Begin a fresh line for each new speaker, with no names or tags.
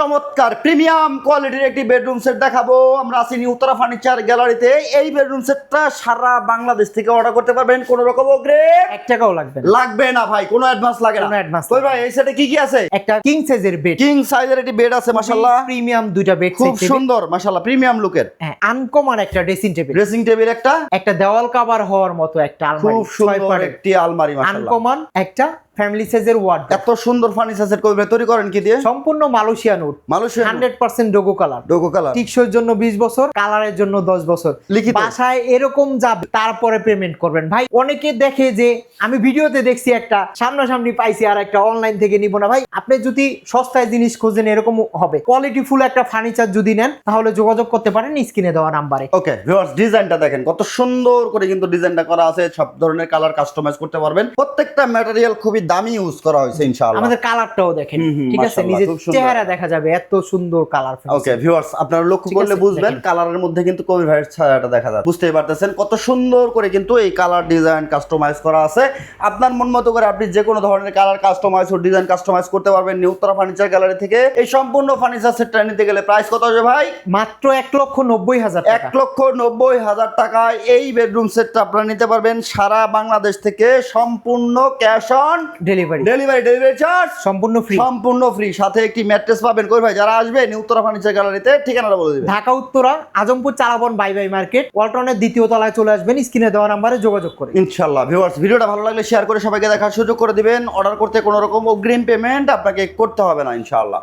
চমৎকার প্রিমিয়াম কোয়ালিটির একটি বেডরুম সেট দেখাবো। আমরা আছি নিউ উত্তরা ফার্নিচার গ্যালারিতে। এই বেডরুম সেটটা সারা বাংলাদেশ থেকে অর্ডার করতে পারবেন, কোনো রকম অগ্রিম
1 টাকাও লাগবে না।
লাগবে না ভাই, কোনো অ্যাডভান্স লাগে না।
কোনো advance
কই ভাই এই সেটে কি কি আছে?
একটা কিং সাইজের বেড,
কিং সাইজের একটি বেড আছে মাশাআল্লাহ,
প্রিমিয়াম দুইটা বেড,
খুব সুন্দর মাশাআল্লাহ, প্রিমিয়াম লুকের।
হ্যাঁ, আনকমন একটা ড্রেসিং টেবিল,
ড্রেসিং টেবিল একটা
দেওয়াল কভার হওয়ার মতো একটা আলমারি,
খুব সুন্দর একটি আলমারি মাশাআল্লাহ,
আনকমন একটা ফ্যামিলি সাইজের ওয়ার্ড।
এত সুন্দর ফার্নিচার সেট কই ভাই তৈরি করেন কি দিয়ে?
সম্পূর্ণ মালয়েশিয়ান উড,
মালয়েশিয়ান
100% ডোগো কালার।
ডোগো কালার,
টিকসইর জন্য 20 বছর, কালারের জন্য 10 বছর।
লিখিত
বাসায় এরকম যাবে, তারপরে পেমেন্ট করবেন ভাই। অনেকে দেখে যে আমি ভিডিওতে দেখছি একটা, সামনাসামনি পাইছি আর একটা, অনলাইন থেকে নিব না ভাই। আপনি যদি সস্তায় জিনিস খোঁজেন এরকম হবে। কোয়ালিটি ফুল একটা ফার্নিচার যদি নেন তাহলে যোগাযোগ করতে পারেন স্ক্রিনে দেওয়া নাম্বারে।
ওকে ভিউয়ার্স, ডিজাইনটা দেখেন কত সুন্দর করে কিন্তু ডিজাইনটা করা আছে। সব ধরনের কালার কাস্টমাইজ করতে পারবেন। প্রত্যেকটা ম্যাটেরিয়াল খুবই দামি ইউজ করা হয়েছে ইনশাআল্লাহ।
আমাদের কালারটাও দেখেন, ঠিক আছে,
মাশাআল্লাহ,
নিজের
খুব সুন্দর।
চেহারা দেখা যাবে, এত সুন্দর কালার।
ওকে ভিউয়ার্স, আপনারা লক্ষ্য
ঠিক
করলে
আছে,
বুঝবেন
দেখেন।
কালারের মধ্যে কিন্তু কবির ভাইয়ের ছায়াটা দেখা যায়। বুঝতেই পারতেছেন কত সুন্দর করে কিন্তু এই কালার ডিজাইন কাস্টমাইজ করা আছে। আপনার মন মতো করে আপনি যে কোনো ধরনের কালার কাস্টমাইজ ও ডিজাইন কাস্টমাইজ করতে পারবেন নিউ উত্তরা ফার্নিচার গ্যালারি থেকে। এই সম্পূর্ণ ফার্নিচার সেটটা নিতে গেলে প্রাইস কত হবে ভাই?
মাত্র 1,90,000 টাকা।
1,90,000 টাকায় এই বেডরুম সেটটা আপনারা নিতে পারবেন সারা বাংলাদেশ থেকে, সম্পূর্ণ cash on
delivery,
delivery charge
সম্পূর্ণ ফ্রি।
সম্পূর্ণ ফ্রি। সাথে একটি ম্যাট্রেস পাবেন। কই ভাই যারা আসবে নিউ উত্তরা ফার্নিচার গ্যালারিতে ঠিকানাটা বলে দিবেন।
Dhaka Uttara Azampur চালাবন bye bye market, ওয়ালটনের দ্বিতীয় তলায় চলে আসবেন, স্ক্রিনে দেওয়া নাম্বারে যোগাযোগ করে।
ইনশাআল্লাহ ভিউয়ার্স, ভিডিওটা ভালো লাগলে শেয়ার করে সবাইকে দেখার সুযোগ করে দিবেন। অর্ডার করতে কোনো রকম অগ্রিম পেমেন্ট আপনাকে করতে হবে না ইনশাআল্লাহ।